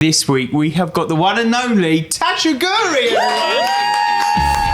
This week we have got the one and only Tasha Ghouri, everyone.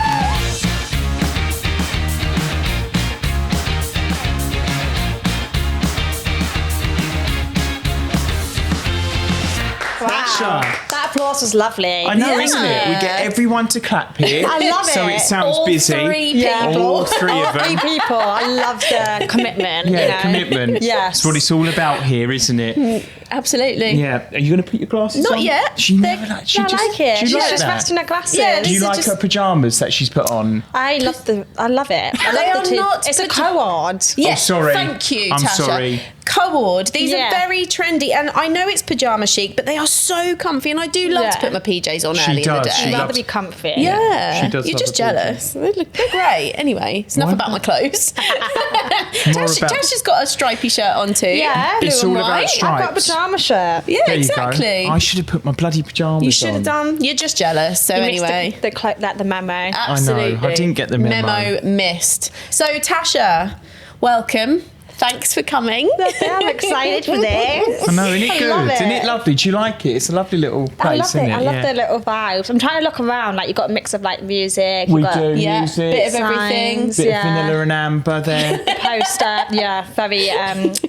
Tasha. That applause was lovely. I know, isn't it? We get everyone to clap here. I love it. So it sounds All busy. three people. All three of Three them. people. I love the commitment. Yeah, you know? commitment. Yes. That's what it's all about here, isn't it? Absolutely. Yeah. Are you going to put your glasses Not on? yet. She never like. She I just, like it. Do you She's like just that? resting her glasses. Yeah, Do you These are like just- her pajamas that she's put on? I love it. I love They the are two. not It's a pajama- co-ord. Yes, sorry. thank you, I'm Tasha. sorry. Co-ord. These Yeah. are very trendy, and I know it's pajama chic, but they are so comfy, and I do love to Yeah. put my PJs on She early in the does. day. She I'd rather loves- be comfy. Yeah, She does you're love just a PJ. jealous. They're great. Anyway, it's enough Why about my clothes. More about- Tasha's got a stripy shirt on too. Yeah. It's Blue and all about white. stripes. I've got a pajama shirt. Yeah, There you go. exactly. I should have put my bloody pajamas on. You should have done. You're just jealous. So You missed anyway. the memo. Absolutely. I didn't get the memo. Memo missed. So Tasha, welcome. Thanks for coming. I'm excited for this. I know, isn't it I good? love Isn't it. it lovely? Do you like it? It's a lovely little place, I love isn't it. it? I love Yeah. the little vibes. I'm trying to look around. Like, you've got a mix of like music. We you've got do Yeah, music, bit of everything. signs, bit of yeah. vanilla and amber there. Poster. Yeah, very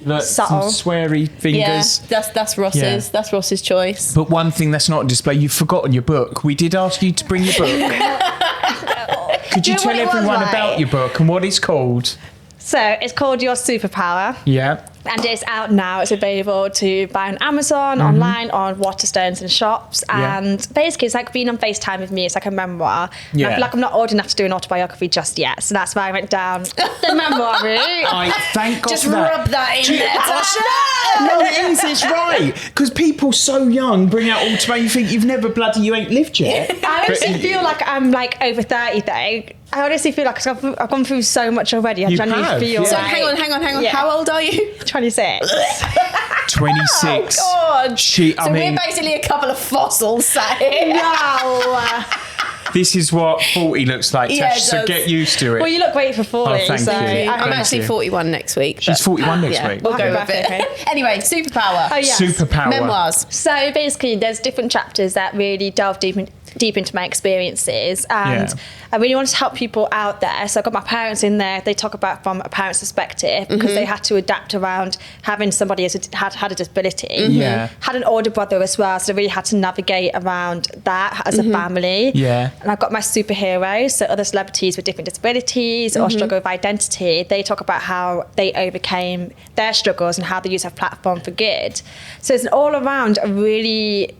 Look, some subtle. sweary Yeah, fingers. that's Ross's. Yeah. That's Ross's choice. But one thing that's not on display, you've forgotten your book. We did ask you to bring your book. Could you Do you know tell what it was everyone like? about your book and what it's called? So it's called Your Superpower. Yeah. And it's out now. It's available to buy on Amazon, online, on Waterstones and shops. Yeah. And basically, it's like being on FaceTime with me. It's like a memoir. And Yeah. I feel like I'm not old enough to do an autobiography just yet. So that's why I went down the memoir route. I thank God Just for that. rub that in there, Tasha. No, it is. It's right. Because people so young bring out autobiography. You think you ain't lived yet. I honestly feel like I'm like over 30 though. I honestly feel like I've gone through so much already. I You genuinely have, feel yeah. So like... hang on. Yeah. How old are you? 26. 26. Oh God. She, I So mean, we're basically a couple of fossils sat here. No. this is what 40 looks like, Yeah, Tash, it so does. get used to it. Well, you look great for 40. Oh, thank so you. I'm Thank actually you. 41 next week. She's but- 41 next yeah, week. we'll go Happy with it. birthday. Anyway, superpower. Oh, yes. Superpower. Memoirs. So basically, there's different chapters that really delve deep into my experiences, and Yeah. I really wanted to help people out there. So I got my parents in there. They talk about from a parent's perspective because they had to adapt around having somebody had a disability. Yeah. Had an older brother as well, so they really had to navigate around that as a family. Yeah. And I've got my superheroes, so other celebrities with different disabilities or struggle with identity. They talk about how they overcame their struggles and how they use their platform for good. So it's an all around a really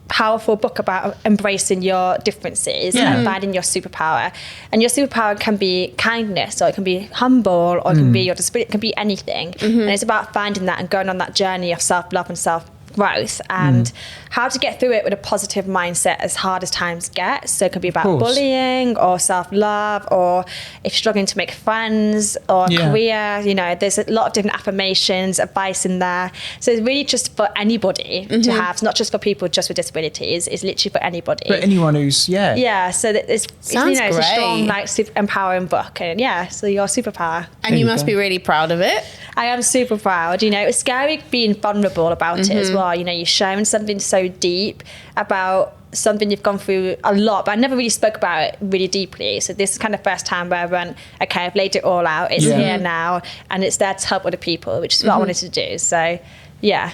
powerful book about embracing your differences Yeah. and finding your superpower. And your superpower can be kindness, or it can be humble, or it can be your disability, it can be anything. And it's about finding that and going on that journey of self-love and self-growth and how to get through it with a positive mindset as hard as times get. So it can be about course. bullying or self-love, or if you're struggling to make friends or Yeah. career, you know, there's a lot of different affirmations, advice in there. So it's really just for anybody to have. It's not just for people just with disabilities. It's literally for anybody. But anyone who's, Yeah, so that it's Sounds it's a strong, great. like, super empowering book, and yeah, so your superpower. And you you must go. be really proud of it. I am super proud. You know, it's scary being vulnerable about it as well. You know, you're sharing something so deep about something you've gone through a lot, but I never really spoke about it really deeply. So this is kind of the first time where I went, okay, I've laid it all out. It's Yeah. here now, and it's there to help other people, which is what I wanted to do. So, yeah.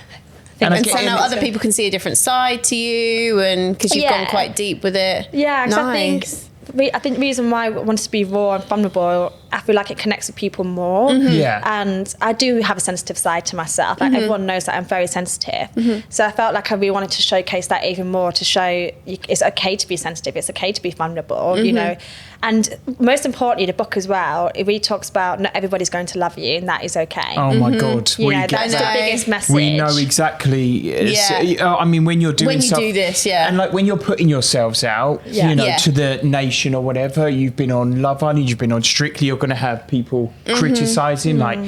And I And get so it. now other people can see a different side to you, and because you've Yeah. gone quite deep with it. Yeah, because Nice. I think the reason why I wanted to be raw and vulnerable, I feel like it connects with people more. Yeah. And I do have a sensitive side to myself. Like everyone knows that I'm very sensitive. So I felt like I really wanted to showcase that even more, to show it's okay to be sensitive, it's okay to be vulnerable, you know. And most importantly, the book as well, it really talks about not everybody's going to love you, and that is okay. Oh my God. You we know, get that's the that. biggest message. We know exactly. Yeah. I mean, when you're doing When you stuff, do this, yeah. and like when you're putting yourselves out, Yeah. you know, Yeah. to the nation or whatever. You've been on Love Island, you've been on Strictly. You're going to have people criticising, like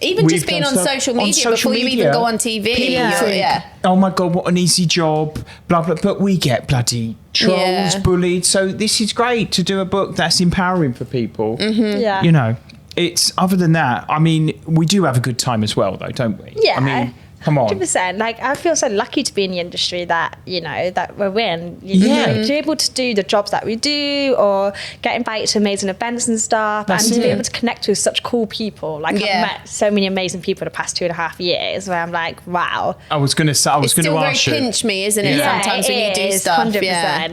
Even we've just being done on stuff social media before you even go on TV. People think, Yeah. oh my God, what an easy job, blah blah. But we get bloody trolls, Yeah. bullied. So this is great to do a book that's empowering for people. Yeah. You know, it's other than that. I mean, we do have a good time as well, though, don't we? Yeah. I mean, Come on. 100%. Like, I feel so lucky to be in the industry that, you know, that we're in. To be able to do the jobs that we do, or get invited to amazing events and stuff, and to be able to connect with such cool people. Like, I've met so many amazing people the past 2.5 years where I'm like, wow. I was going to say, it's still very pinch me, isn't it? Yeah, sometimes when you do stuff. 100%. Yeah.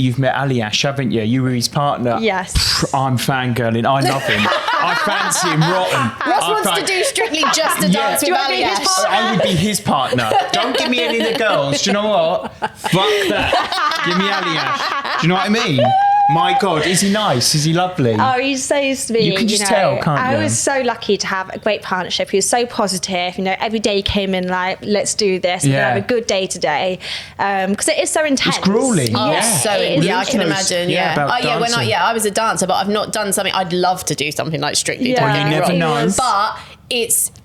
You've met Aliash, haven't you? You were his partner. Yes. I'm fangirling. I love him. I fancy him rotten. Ross wants to do Strictly just to dance with Aliash. I would be his partner. Don't give me any of the girls. Do you know what? Fuck that. Give me Aliash. Do you know what I mean? My God, is he nice? Is he lovely? Oh, he's so sweet. You can just tell, can't you? I was so lucky to have a great partnership. He was so positive. You know, every day he came in like, let's do this. We're gonna have a good day today. Because it is so intense. It's grueling. Oh, yeah. so I can imagine. I was a dancer, but I've not done something. I'd love to do something like Strictly. Yeah. Well, you never know. But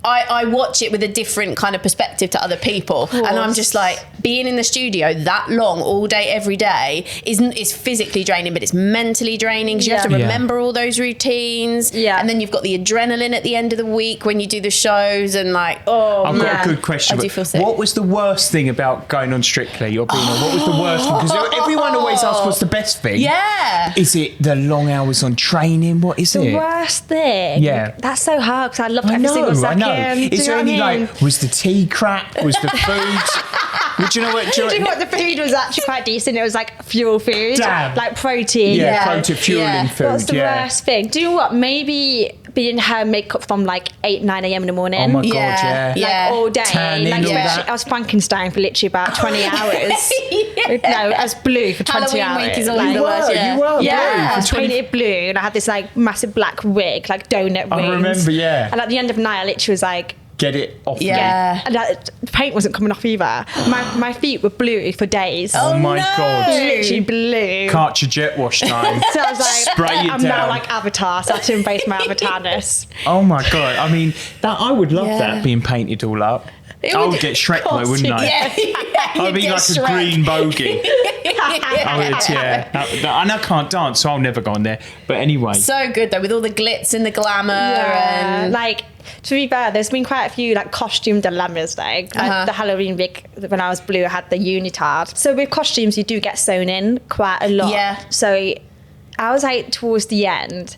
I watch it with a different kind of perspective to other people, and I'm just like, being in the studio that long all day every day is physically draining, but it's mentally draining because you have to remember all those routines, and then you've got the adrenaline at the end of the week when you do the shows, and like, I've got a good question. I do feel sick. What was the worst thing about going on Strictly or being on? What was the worst thing? Because everyone always asks what's the best thing. Yeah. Is it the long hours on training? What is it? The worst thing. Yeah. That's so hard because I loved every single second. I know. Is there any like, was the tea crap? Was the food? Would you know what? Do you know what? The food was actually quite decent. It was like fuel food. Damn. Like protein. Protein fueling food. What's the worst thing? Do you know what? Maybe being hair and makeup from like 8, 9 a.m. in the morning. Oh my God, Like all day. Tanning, like all especially, that. I was Frankenstein for literally about 20 hours. No, I was blue for 20 Halloween hours. week is always the worst. You were blue I was for 20. painted blue, and I had this like massive black wig, like donut wings. I remember, yeah. And at the end of the night, I literally was like, Get it off me. Yeah. and the paint wasn't coming off either. My feet were blue for days. Oh my God. Literally blue. Cartridge jet wash time. So I was like, Spray it I'm down. now like Avatar, so I had to embrace my avatarness. Oh my God. I mean, I would love that, being painted all up. I would get Shrek though, wouldn't I? I'd be like a green bogey. I would, and I can't dance, so I'll never go on there. But anyway. So good though, with all the glitz and the glamour and like, to be fair, there's been quite a few like costume dilemmas. Like the Halloween week when I was blue, I had the unitard. So with costumes, you do get sewn in quite a lot. Yeah. So I was like towards the end,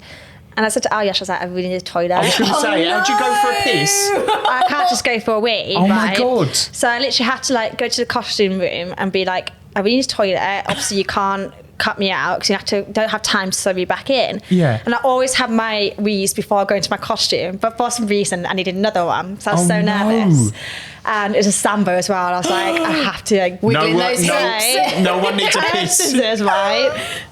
and I said to Aliash, I was like, I really need a toilet. I was going to say, how'd you go for a piss? I can't just go for a wee. Oh my right? God. So I literally had to like go to the costume room and be like, I really need a toilet. Obviously, you can't cut me out because you don't have time to sew me back in. Yeah. And I always have my wees before I go into my costume, but for some reason I needed another one, so I was so nervous. And it was a Sambo as well. And I was like, I have to like wiggling those hips. No one needs a I had piss. scissors, right?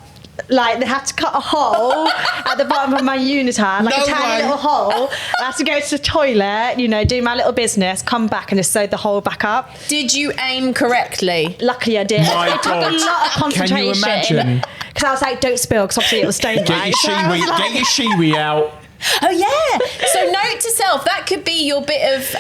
Like they had to cut a hole at the bottom of my unitard, like a tiny little hole. I had to go to the toilet, you know, do my little business, come back and just sew the hole back up. Did you aim correctly? Luckily I did. My It took God. a lot of concentration. Can you imagine? Because I was like, don't spill, because obviously it was stain. Get your shiwi out. Oh yeah. So note to self, that could be your bit of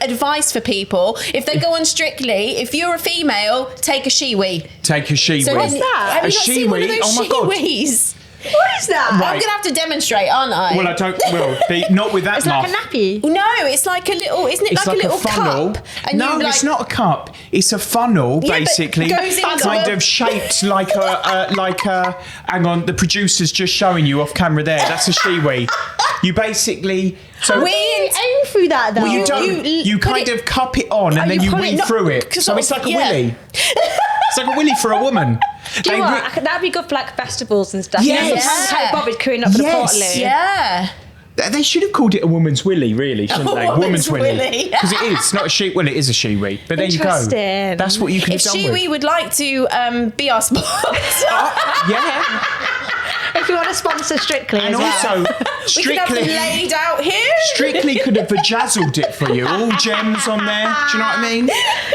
advice for people. If they go on Strictly, if you're a female, take a shiwi. Take a shiwi. So what's that? Have A you not seen one of shiwi? those Oh my God. shiwis? What is that? I'm gonna have to demonstrate, aren't I? Well, I don't. Well, not with that. It's like a nappy. No, it's like a little. Isn't it It's like a little funnel. cup? And No, you, it's not a cup. It's a funnel, Yeah, but basically, goes into kind a- of shaped like a. Hang on, the producer's just showing you off camera there. That's a shiwi. You basically. So We aim through that though. well, you don't. You put kind it- of cup it on and then you you put weave it- through it. So it's like a willy. It's like a willy for a woman. Do you know what? That'd be good for like festivals and stuff. Yes. You know, sometimes like Bobby's queuing up for the Portaloo. Yeah. They should have called it a woman's willy, really, shouldn't they? Woman's willy. Because it is. It's not a sheep. Well, it is a shiwi. But there you go. Interesting. That's what you could If have done with. Shiwi would like to be our sponsor, Yeah. If you want to sponsor Strictly And as well. also, we could have them Strictly. laid out here. Strictly could have bejazzled it for you. All gems on there. Do you know what I mean?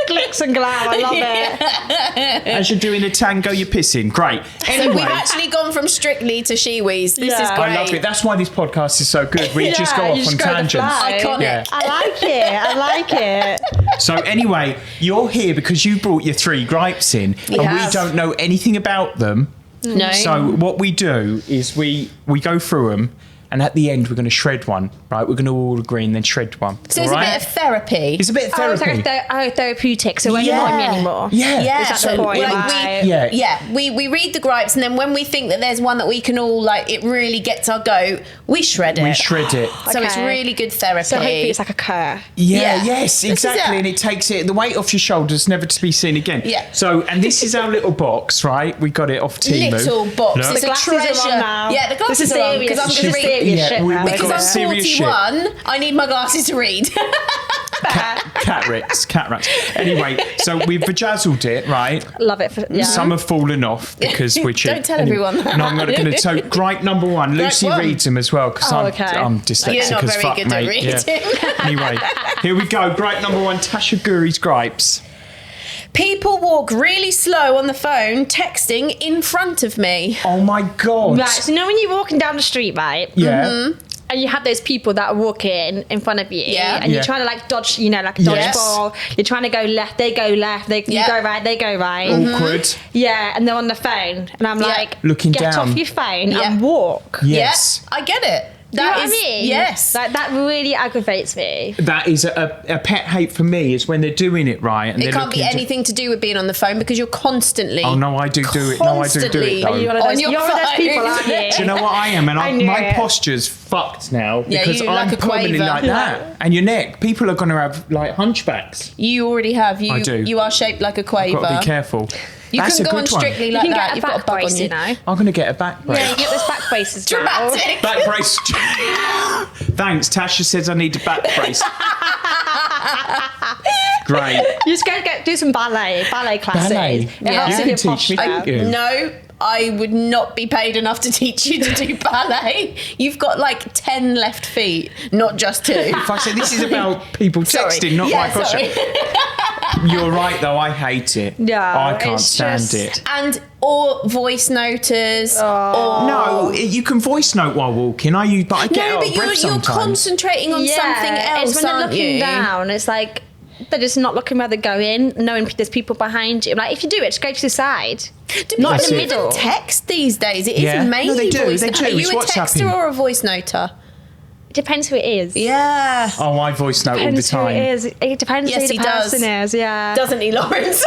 Glitz and glam, I love it. As you're doing a tango, you're pissing. Great. So Anyway, we've actually gone from Strictly to Shiwis. This is Yeah. great. I love it. That's why this podcast is so good. We just go Yeah, off you on just go with the tangents. flow. Iconic. Yeah. I like it. I like it. So anyway, you're here because you brought your 3 gripes in, and have. we don't know anything about them. No. So what we do is we go through them, and at the end we're going to shred one, right? We're going to all agree and then shred one. So it's a bit of therapy. It's a bit of therapy. It's like therapeutic, so we're not me anymore. Yeah. Is that the point? We read the gripes, and then when we think that there's one that we can all, like, it really gets our go, we shred it. We shred it. So it's really good therapy. So hopefully it's like a cur. Yes, exactly. And it takes the weight off your shoulders, never to be seen again. Yeah. So, and this is our little box, right? We got it off Temu. Little box. Look. It's The a glasses are treasure. on now. Yeah, the glasses are on because I'm going to read. serious shit now. we Because got I'm serious 41, I need my glasses to read. cat rats. Anyway, so we've vajazzled it, right? Love it. Some have fallen off because we're cheap. Don't tell everyone that. No, I'm going to. So, gripe number one. Lucy one. reads them as well because I'm You're dyslexic not as very fuck, good mate. at reading. Yeah. Anyway, here we go. Gripe number one. Tasha Ghouri's gripes. People walk really slow on the phone, texting in front of me. Oh my god. Right, so when you're walking down the street, right? Yeah. And you have those people that are walking in front of you, and you're trying to like dodge, like dodgeball. You're trying to go left, they go left. You go right, they go right. Awkward. Yeah, and they're on the phone, and I'm like, looking get down. off your phone and walk. Yes. Yeah, I get it. You know what I mean? Yes. Like, that really aggravates me. That is a pet hate for me is when they're doing it right. And It can't be anything to do with being on the phone because you're constantly. Oh no, I do it. No, I do it. Though. Are you one of those, your you're one of those phone. people, aren't you? Do you know what I am? And my it. posture's fucked now because you I'm like a permanently quaver. like that. And your neck, people are going to have like hunchbacks. You already have. I do. You are shaped like a quaver. I've got to be careful. You That's can a go on good one. Strictly You like can that. get a You've got a back bug brace, on you. I'm going to get a back brace. Yeah, you get those back braces now. Dramatic. Back brace. Thanks. Tasha says I need a back brace. Great. You just go do some ballet classes. Ballet? It Yeah. helps You with can your teach me, posture. thank you. No, I would not be paid enough to teach you to do ballet. You've got like 10 left feet, not just 2. If I say this is about people Sorry. texting, not my posture. You're right, though. I hate it. No, I can't it's stand just- it. And or voice noters. No, you can voice note while walking. But I get No, out but of breath you're sometimes. concentrating on something else, It's when they're aren't looking you? down. It's like they're just not looking where they're going, knowing there's people behind you. Like, if you do it, just go to the side. Not That's in the it. middle. Text these days. It is Yeah. No, mainly they do, voice. they do. Are you It's a WhatsApping. texter or a voice noter? It depends who it is. Yeah. Oh, I voice note all the Depends who time. it is. It depends Yes, who the he does. person is. Yeah. Doesn't he, Lawrence?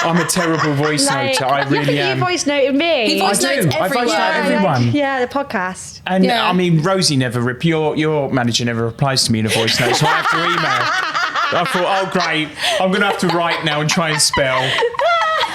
I'm a terrible voice Like, noter. I really yeah, am. you voice noted me. He voice I do. notes I voice note everyone. everyone. Yeah, the podcast. And Yeah. I mean, Rosie never your manager never replies to me in a voice note, so I have to email. I thought, oh great, I'm gonna have to write now and try and spell.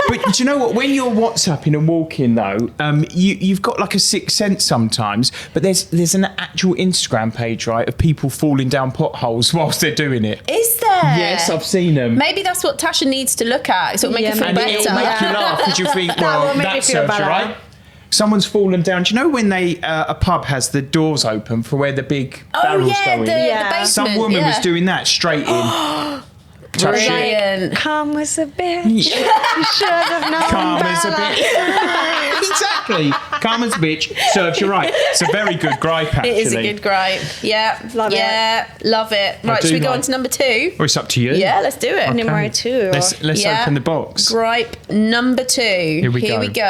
But do you know what? When you're WhatsApping and walking, though, you've got like a sixth sense sometimes. But there's an actual Instagram page, right, of people falling down potholes whilst they're doing it. Is there? Yes, I've seen them. Maybe that's what Tasha needs to look at. Sort of make Yeah, her feel And better. it'll make you laugh because you'll think, well, will make that me feel serves you better. right. Someone's fallen down. Do you know when a pub has the doors open for where the big barrels go in? the basement. Some woman was doing that straight in. Touch it. Brilliant. Calm as a bitch. You should have known Calm as a better. bitch. Exactly. Calm as a bitch. Serves you right. It's a very good gripe, actually. It is a good gripe. Yeah. Love it. Love it. Right, do should we go like- on to number 2? Well, it's up to you. Yeah, let's do it. Numero 2. Let's Yeah. open the box. Gripe number 2. Here we go. we go.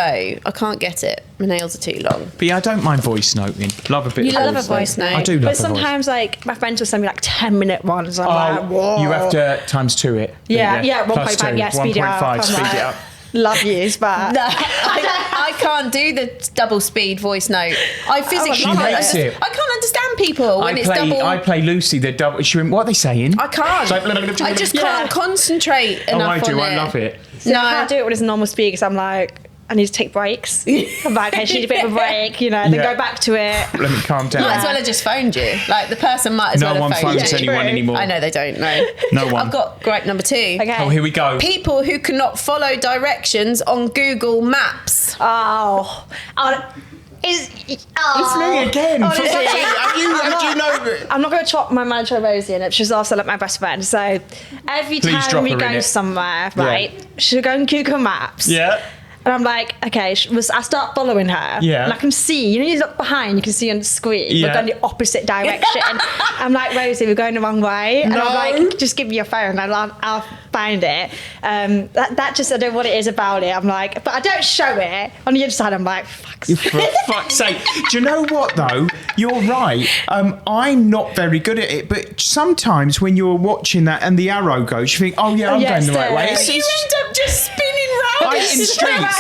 I can't get it. My nails are too long. But yeah, I don't mind voice noting. Love a bit You of love voice a voice note. I do love But a voice. sometimes, like, my friends will send me like 10-minute ones. I'm like, Oh, whoa. you have to times 2 it. Yeah, Plus 1.5. 2. Yeah, speed it up. 1.5, I'm speed like, it up. Love yous, but No, I can't do the double speed voice note. I physically She can't. hates it. I can't understand people when it's double. I play Lucy, the double. She went, what are they saying? I can't. It's like, I just Yeah. can't concentrate Oh, enough I do. on it. I love it. so I can't do it when it's normal speed because I'm like, I need to take breaks. I'm like, I need a bit of a break, then Yeah. go back to it. Let me calm down. Might as well have just phoned you. Like the person might as No well one have phoned phones you. anyone True. anymore. I know they don't. No. No one. I've got gripe number 2. Okay. Oh, here we go. People who cannot follow directions on Google Maps. Oh. It's me again. Honestly, Have you know? I'm not going to chop my manager Rosie in it. She's also like my best friend. So every Please time drop we her in go it. somewhere, right, she'll go on Google Maps. Yeah. And I'm like, okay, I start following her. Yeah. And I can see, you know, you look behind, you can see on the screen, we're going the opposite direction. I'm like, Rosie, we're going the wrong way. And I'm like, just give me your phone and I'll find it. That just, I don't know what it is about it. I'm like, but I don't show it. On the other side, I'm like, for fuck's sake. Do you know what, though? You're right. I'm not very good at it, but sometimes when you're watching that and the arrow goes, you think, oh, yeah, I'm going the right way. But you end up just spinning round in streets.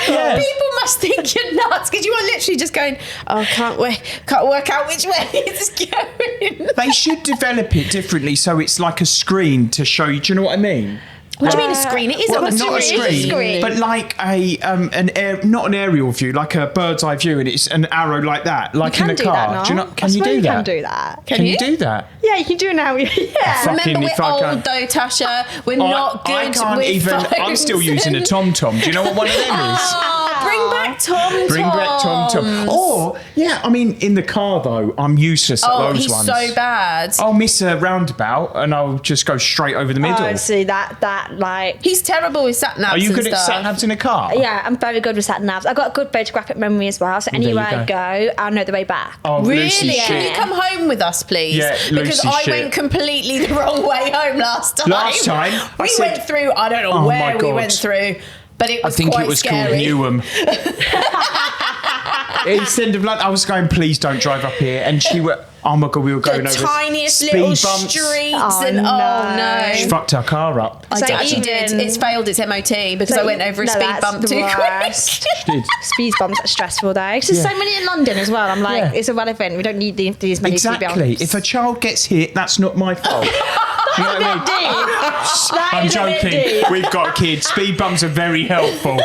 Yeah. People must think you're nuts because you are literally just going, oh, can't work out which way it's going. They should develop it differently so it's like a screen to show you. Do you know what I mean? What do you mean a screen? It is not a screen, but like not an aerial view, like a bird's eye view, and it's an arrow like that, like in a car. Do you know? Can you do that? Can do that. Can you do that? Yeah, you can do it now. Yeah. Remember, we're old though, Tasha. We're not good. I can't with even. phones. I'm still using a TomTom. Do you know what one of them is? Bring back TomTom. Bring back TomTom. Or, yeah, I mean, in the car, though, I'm useless at those ones. Oh, he's so bad. I'll miss a roundabout and I'll just go straight over the middle. Oh, see, that, like... He's terrible with sat-navs. Are you good at sat-navs in a car? Yeah, I'm very good with sat-navs. I've got a good photographic memory as well, so anywhere I go, I'll know the way back. Oh, really? Lucy's Can you come home with us, please? Yeah, because I went completely the wrong way home last time. We went through, I don't know where we went through, but it was quite scary. I think it was called Newham. Instead of like, I was going, please don't drive up here, and she were, oh my god, we were going the over tiniest speed little bumps. streets, no. She fucked her car up. She did. It's failed its MOT because I went over a speed bump too quick. Speed bumps are stressful though. There's so many in London as well. I'm like, it's irrelevant. We don't need these many speed bumps. Exactly. If a child gets hit, that's not my fault. You know what I mean? I'm joking. We've got kids. Speed bumps are very helpful.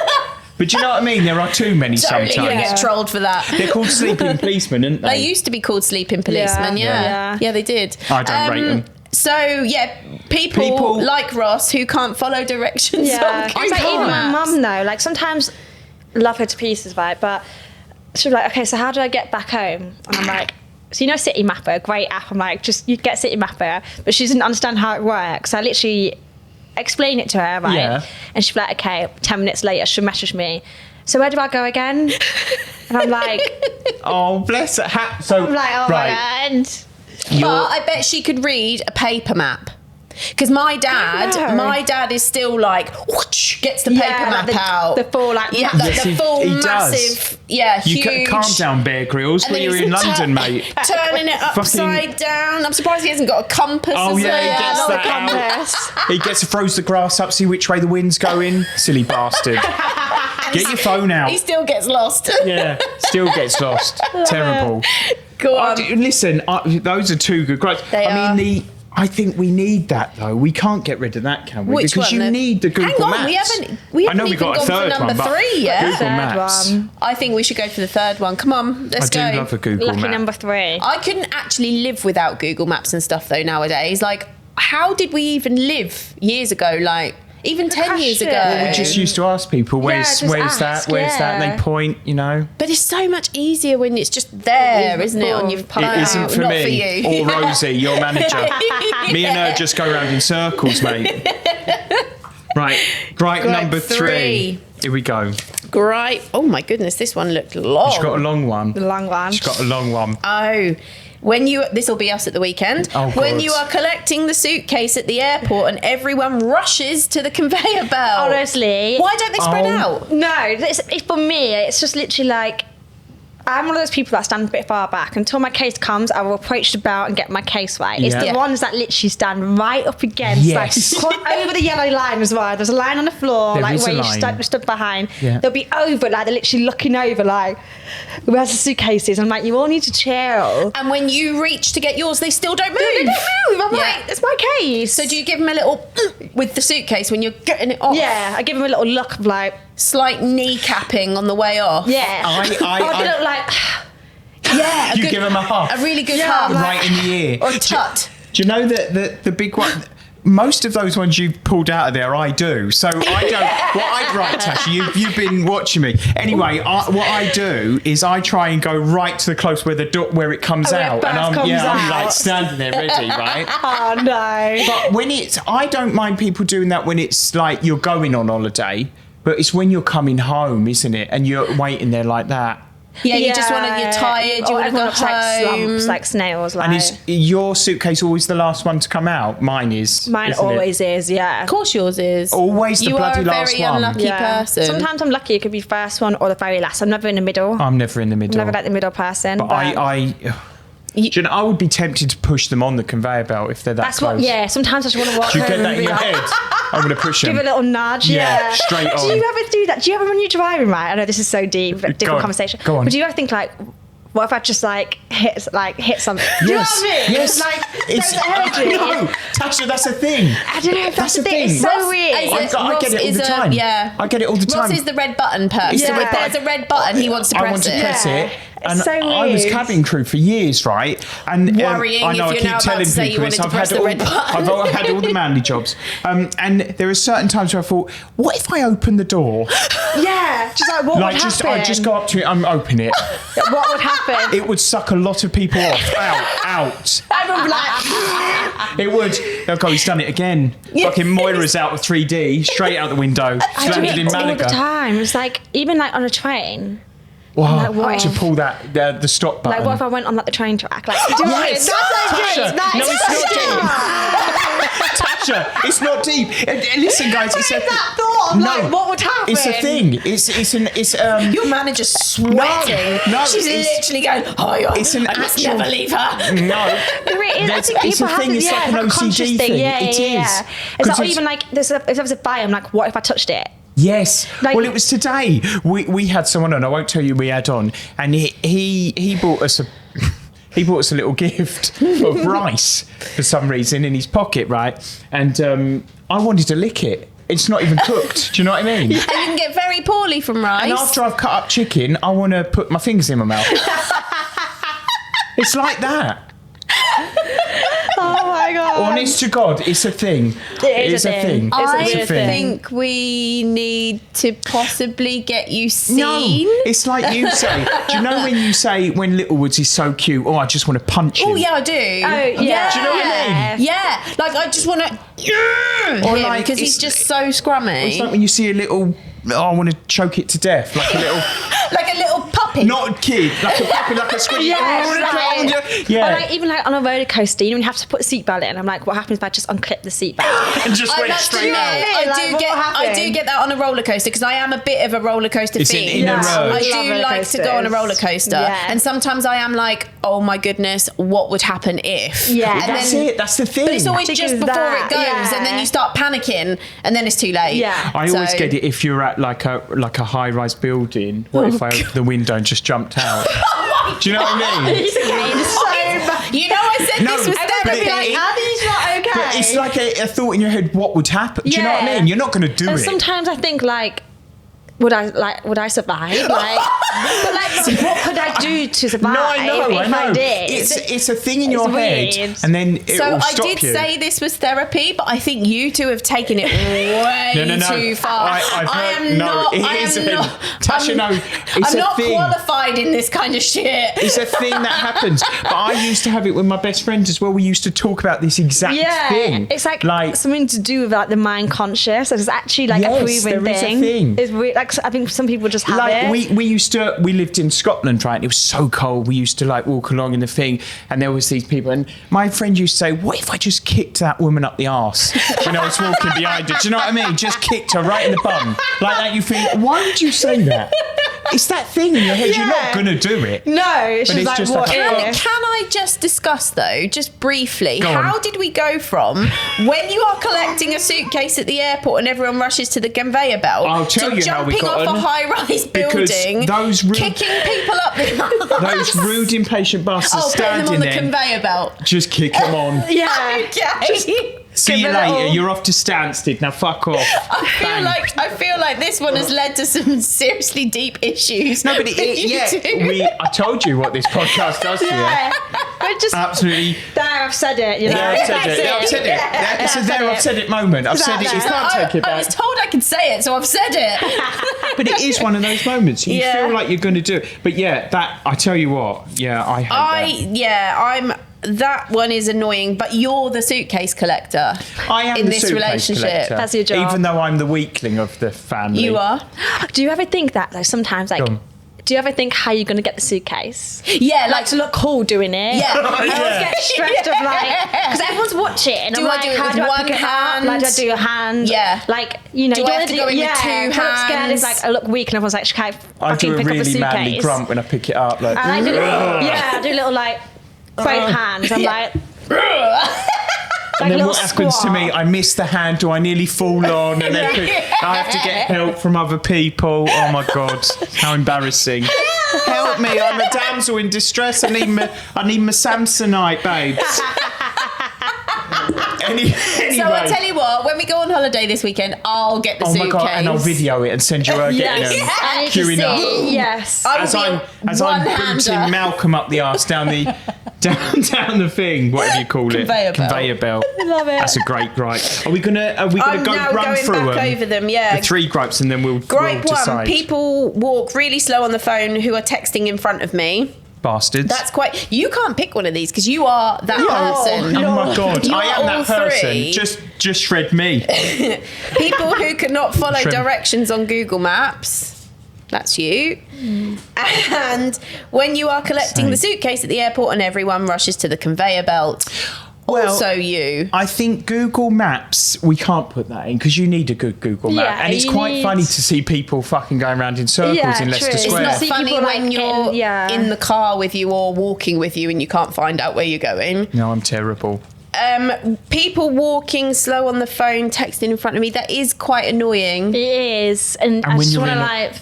But do you know what I mean? There are too many sometimes. You get trolled for that. They're called sleeping policemen, aren't they? They used to be called sleeping policemen, yeah, they did. I don't rate them. So, yeah, people like Ross who can't follow directions. Yeah, it's like even my mum though, like sometimes love her to pieces, right? But she'll be like, okay, so how do I get back home? And I'm like, so you know City Mapper, great app. I'm like, just you get City Mapper, but she doesn't understand how it works. So I literally explain it to her, right? Yeah. And she'll be like, okay, 10 minutes later, she'll message me, so where do I go again? And I'm like, oh, bless her. So, I'm like, oh right. my god. But I bet she could read a paper map. Because my dad is still like, whoosh, gets the paper map out. The full, like, the full massive, huge. You calm down, Bear Grylls, when you're in London, mate. Turning it upside down. I'm surprised he hasn't got a compass. Oh, yeah, he gets that out. He throws the grass up, see which way the wind's going. Silly bastard. Get your phone out. He still gets lost. Yeah, still gets lost. Terrible. Go on. Listen, those are two good gripes. I think we need that though. We can't get rid of that, can we? Which because one? You need the Google Maps. We haven't even gone for number 3 yet. Google Maps. I think we should go for the third one. Come on, let's go. I do love a Google Map. Lucky number 3. I couldn't actually live without Google Maps and stuff though nowadays. Like, how did we even live years ago? Like, even 10 years ago. Well, we just used to ask people, where's that? And they point, you know. But it's so much easier when it's just there, isn't it? On your phone. It isn't for Not me. For you. Or Rosie, your manager. Me and her just go around in circles, mate. Right, gripe number 3. Here we go. Gripe. Oh my goodness, this one looked long. She's got a long one. The long one. She's got a long one. Oh. This will be us at the weekend. Oh, when you are collecting the suitcase at the airport and everyone rushes to the conveyor belt. Honestly. Why don't they spread out? No, it's for me, it's just literally like, I'm one of those people that stand a bit far back. Until my case comes, I will approach the belt and get my case right. It's the ones that literally stand right up against, like over the yellow line as well. There's a line on the floor, there like where you stood behind. Yeah. They'll be over, like they're literally looking over, like, where's the suitcases? I'm like, you all need to chill. And when you reach to get yours, they still don't move. They don't move. I'm like, it's my case. So do you give them a little with the suitcase when you're getting it off? Yeah, I give them a little look of like slight kneecapping on the way off. Yeah. I look like. Yeah, you give them a huff. A really good huff. Right in the ear. Or a tut. Do you know that the big one? Most of those ones you pulled out of there, I do. So I don't. Right, Tasha, you've been watching me. Anyway, what I do is I try and go right to the close where where it comes out, and I'm like standing there ready, right? Oh no! But I don't mind people doing that when it's like you're going on holiday. But it's when you're coming home, isn't it? And you're waiting there like that. Yeah, you just want to, you're tired, you want to go home. Like slumps, like snails. Like. And is your suitcase always the last one to come out? Mine is. Mine always is, yeah. Of course yours is. Always the bloody last one. You are a very unlucky person. Sometimes I'm lucky, it could be first one or the very last. I'm never in the middle. I'm never in the middle. I'm never like the middle person. But I would be tempted to push them on the conveyor belt if they're that close. Sometimes I just want to walk Do you home get that in your head? I'm going to push them. Give a little nudge, yeah. Straight on. Do you ever do that? Do you ever, when you're driving, right? I know this is so deep, different conversation. Go on. But do you ever think like, what if I just hit something? Yes. Do you know what I mean? Yes. Like, It's no, Tasha, that's a thing. I don't know if that's the thing. It's so weird. I get it all the time. I get it all the time. Ross is the red button person. Yeah. If there's a red button, he wants to press it. I want to press it. And so weird. I was cabin crew for years, right? And worrying I know if I you're keep now about telling to say people you this. wanted to press the red button. I've had all the manly jobs, and there are certain times where I thought, what if I open the door? Yeah, just like what would happen? I just go up to it, open it. What would happen? It would suck a lot of people off. Out. Everyone like, it would. They'll go, he's done it again. Fucking Moira's out of 3D, straight out the window. Landed in Malaga. All the time. It's like, even like on a train. Wow, like, to pull that the stop button. Like, what if I went on like the train track? Like, do you know what I mean? Yes. That's so Tasha, deep. no, it's not deep. Tasha, it's not deep. Listen, guys, it's that thought of like, what would happen? It's a thing. It's Your manager's sweating. No, she's literally going, I must never leave her. No. I think people have It's like an OCD thing. Yeah, it is. It's like, or even like, if there was a fire, I'm like, what if I touched it? Yes. Like, well, it was today. We had someone on. I won't tell you we had on, and he bought us a. He bought us a little gift of rice for some reason in his pocket, right? And I wanted to lick it. It's not even cooked. Do you know what I mean? And you can get very poorly from rice. And after I've cut up chicken, I want to put my fingers in my mouth. It's like that. Oh my God. Honest to God, it's a thing. It is a thing. I think we need to possibly get you seen. No, it's like you say. Do you know when you say, when Littlewoods is so cute, I just want to punch him? Oh, yeah, I do. Oh, yeah. Do you know what I mean? Yeah. Like, I just want to... Or like, because he's just so scrummy. It's like when you see a little... I want to choke it to death. Like a little... like a little puppy. Not a kid. Like a puppy, like a squidgy. Yeah. Or like, even like on a roller coaster, you know, when you have to put a seatbelt in. I'm like, what happens if I just unclip the seatbelt? And just went straight out. I do get that on a roller coaster because I am a bit of a roller coaster fiend. I do like to go on a roller coaster, and sometimes I am like, oh my goodness, what would happen if? Yeah, and that's it. That's the thing. But it's always just before it goes, and then you start panicking, and then it's too late. Yeah, I always get it if you're at like a high-rise building. What if I opened the window and just jumped out? Do you know what I mean? You know, I said this was therapy. Are these not okay? But it's like a thought in your head. What would happen? Do you know what I mean? You're not going to do it. Sometimes I think like, would I survive? Like, but like, what could I do to survive? No, I know. I did? It's a thing in your head, and then it will stop you. So I did say this was therapy, but I think you two have taken it way too far. I am not. Tasha, no. I'm not qualified in this kind of shit. It's a thing that happens. But I used to have it with my best friend as well. We used to talk about this exact thing. It's like something to do with like the mind conscious. It's actually like a proven thing. It's weird. Like, I think some people just have it. We lived in Scotland, right? And it was so cold. We used to like walk along in the thing, and there was these people. And my friend used to say, "What if I just kicked that woman up the arse when I was walking behind her?" Do you know what I mean? Just kicked her right in the bum, like that. You think, why would you say that? It's that thing in your head. You're not gonna do it. No, it's just like, what if? Can I just discuss though, just briefly, how did we go from when you are collecting a suitcase at the airport and everyone rushes to the conveyor belt I'll tell to you how we jumping got off a high-rise building, kicking people up the those rude, impatient bastards putting them on the there, conveyor belt. Just kick them on. Yeah. Okay. See you later. You're off to Stansted. Now fuck off. I feel like this one has led to some seriously deep issues. No, but I told you what this podcast does to you. But just absolutely. There, I've said it. You know. Yeah, I've said it. I've said it. It's a there. I've said it moment. I've said it. You can't take it back. I was told I could say it, so I've said it. But it is one of those moments. You feel like you're going to do it. But yeah, that I tell you what. Yeah, I hate that. that one is annoying, but you're the suitcase collector. I am in the this suitcase relationship. collector. That's your job. Even though I'm the weakling of the family. You are. Do you ever think that though? Sometimes, like, Go on. do you ever think how you're going to get the suitcase? Yeah, Like to look cool doing it. Yeah. I always get stressed of like, because everyone's watching. And Do I'm I like, do it how with do I one pick it up? hand? Like, do I do a hand? Yeah. Like, you know, Do you I don't have to go in with two I look scared. hands? It's like I look weak, and everyone's like, she can't I fucking do a pick up a really suitcase. manly grunt when I pick it up. Like, I do, I do a little like both hands. I'm like. and then what happens to me? I miss the handle. I nearly fall on, and then I have to get help from other people. Oh my god, how embarrassing! Help me! I'm a damsel in distress. I need my Samsonite, babes. Anyway. So I tell you what, when we go on holiday this weekend, I'll get the suitcase. Oh my god! And I'll video it and send you her getting them, I need to queuing up. see. Yes. As I'm booting Malcolm up the arse down the thing, whatever you call it, Conveyor belt. I love it. That's a great gripe. Are we gonna I'm go now run going through back over them, yeah. the 3 gripes, and then we'll Gripe decide. 1, people walk really slow on the phone who are texting in front of me. Bastards. That's quite... You can't pick one of these because you are that person. Oh my god, You I are am that all person. three. Just shred me. People who cannot follow Shrimp. directions on Google Maps. That's you. And when you are collecting the suitcase at the airport and everyone rushes to the conveyor belt. Well, also you. I think Google Maps, we can't put that in because you need a good Google map. Yeah, And it's you quite need- funny to see people fucking going around in circles Yeah, in Leicester true. It's Square. It's See not funny people, when like, you're in in the car with you or walking with you and you can't find out where you're going. No, I'm terrible. People walking slow on the phone, texting in front of me, that is quite annoying. It is, and I when just you're want to in a- like.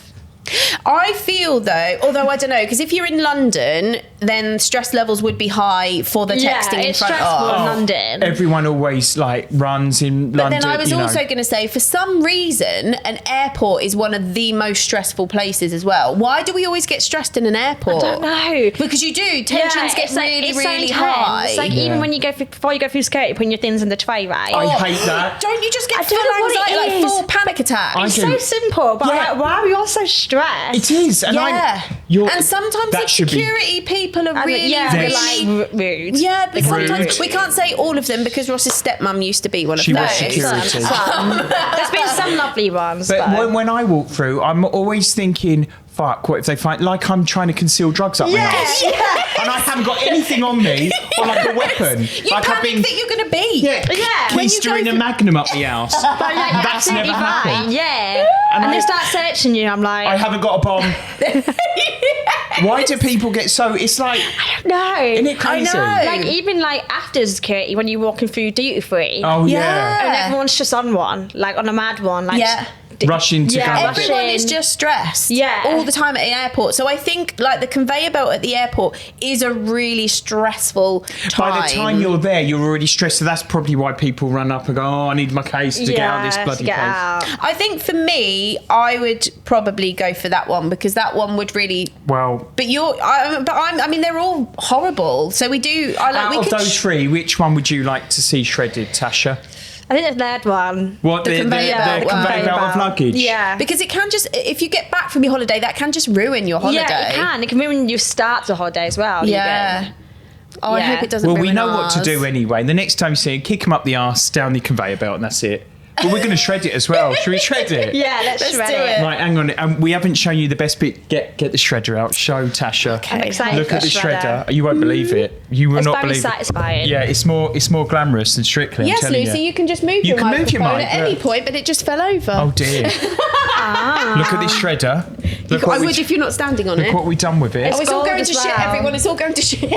I feel though, although I don't know, because if you're in London, then stress levels would be high for the texting in it's front stressful in of. London. Everyone always like runs in But London. then I was you know. also going to say, for some reason, an airport is one of the most stressful places as well. Why do we always get stressed in an airport? I don't know. Because you do. Tensions get it's like- really, it's so really intense. high. It's like even when you go before you go through security, putting your things in the tray, right? I hate that. Don't you just I get don't full know what it anxiety, like is. full panic attack? I It's do. so simple, but Yeah. like, why are we all so stressed? It is, and Yeah. And sometimes that the should be- security people are really, they're really... like rude. Yeah, but Rude. sometimes we can't say all of them because Ross's stepmum used to be one of She those. was security. There's been some lovely ones, But when I walk through, I'm always thinking, fuck, what if they find, like I'm trying to conceal drugs up my ass. And I haven't got anything on me or like a weapon. You like panic that you're going to be. Yeah. When you keistering go a magnum up the ass. But like, That's absolutely never fine. happened. Yeah. And And I- they start searching you. I'm like, I haven't got a bomb. Why do people get so, it's like, no. isn't it crazy? I know. Like even like after security, when you're walking through duty free, Oh Yeah. yeah. and everyone's just on one, like on a mad one, like Yeah. Rushing to Yeah, go. rushing. Everyone is just stressed Yeah. all the time at the airport. So I think like the conveyor belt at the airport is a really stressful time. By the time you're there, you're already stressed. So that's probably why people run up and go, oh, I need my case to get out of this to bloody get case. out. I think for me, I would probably go for that one because that one would really. Well, But I mean, they're all horrible. So we do. out of those 3, which one would you like to see shredded, Tasha? I think the third one. What, The the conveyor belt one. conveyor belt of luggage? Yeah. Because it can just, if you get back from your holiday, that can just ruin your holiday. Yeah, it can. It can ruin your start to holiday as well. Yeah. Oh, I Yeah. hope it doesn't. Well, we ruin know what to ours. do anyway. The next time you see it, kick them up the arse, down the conveyor belt, and that's it. But we're going to shred it as well. Should we shred it? Yeah, let's Let's shred do it. it. Right, hang on. We haven't shown you the best bit. Get the shredder out. Show Tasha. I'm excited Look for at the shredder. shredder. You won't believe it. You will It's not very believe satisfying. it. Yeah, it's more glamorous than Strictly. Yes, I'm telling Lucy, you. you can just move You your can move your microphone mic, at any yeah. point, but it just fell over. Oh dear. Look at this shredder. Look I what would if you're not standing on look it. what we've done with it. Oh, it's all gold going as to shit, well. everyone. It's all going to shit.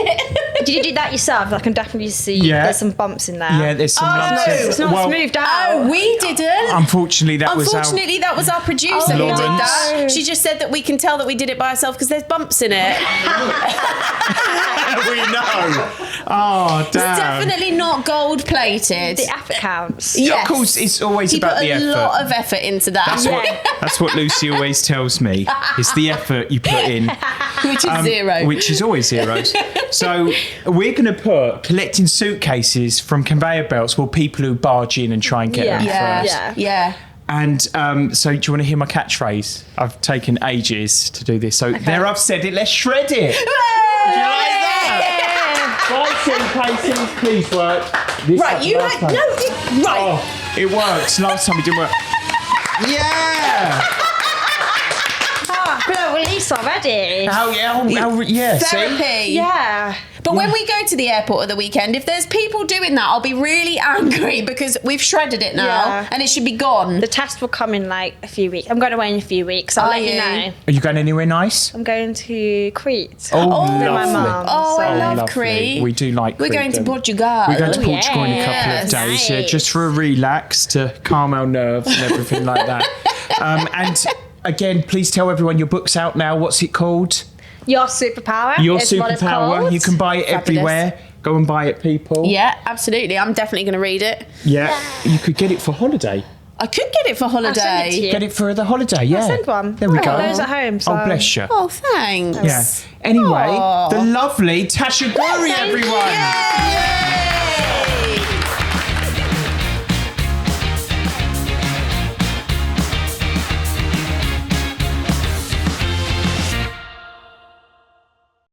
Did you do that yourself? I can definitely see Yeah. there's some bumps in there. Yeah, there's some lumps. It's not Well, smoothed out. Oh, we didn't. Unfortunately, that was Unfortunately, that was our producer who did Lawrence. that. She just said that we can tell that we did it by ourselves because there's bumps in it. we know. Oh, damn. It's definitely not gold plated. The effort counts. Yes. Of course, it's always He about put the a effort. lot of effort into that, That's what Lucy always tells me. It's the effort you put in. which is zero. Which is always zeros. So we're going to put collecting suitcases from conveyor belts for people who barge in and try and get them first. Yeah. And so do you want to hear my catchphrase? I've taken ages to do this. So there I've said it, let's shred it. Do you like that? By suitcases, please work. This Right, you last like time. right. Oh, it works. Last time it didn't work. Yeah. I feel release already. Yeah. Therapy. See? Yeah. But when we go to the airport at the weekend, if there's people doing that, I'll be really angry because we've shredded it now and it should be gone. The test will come in like a few weeks. I'm going away in a few weeks. I'll let you know. Are you going anywhere nice? I'm going to Crete. Oh, with my lovely. mum. Oh, I love lovely. Crete. We do like We're Crete, going to don't we? Portugal. We're going to Portugal in a couple of yes. days, Nice. just for a relax to calm our nerves and everything like that. And again, please tell everyone your book's out now. What's it called? Your Superpower. Your is what it's Superpower. called. You can buy it Fabulous. everywhere. Go and buy it, people. Yeah, absolutely. I'm definitely going to read it. Yeah. You could get it for holiday. I could get it for holiday. I'll send it to you. Get it for the holiday, yeah. I'll send one. There we I've go. got those at home. So. Oh, bless you. Oh, thanks. Yeah. Anyway, Aw. the lovely Tasha Ghouri, everyone. Yay!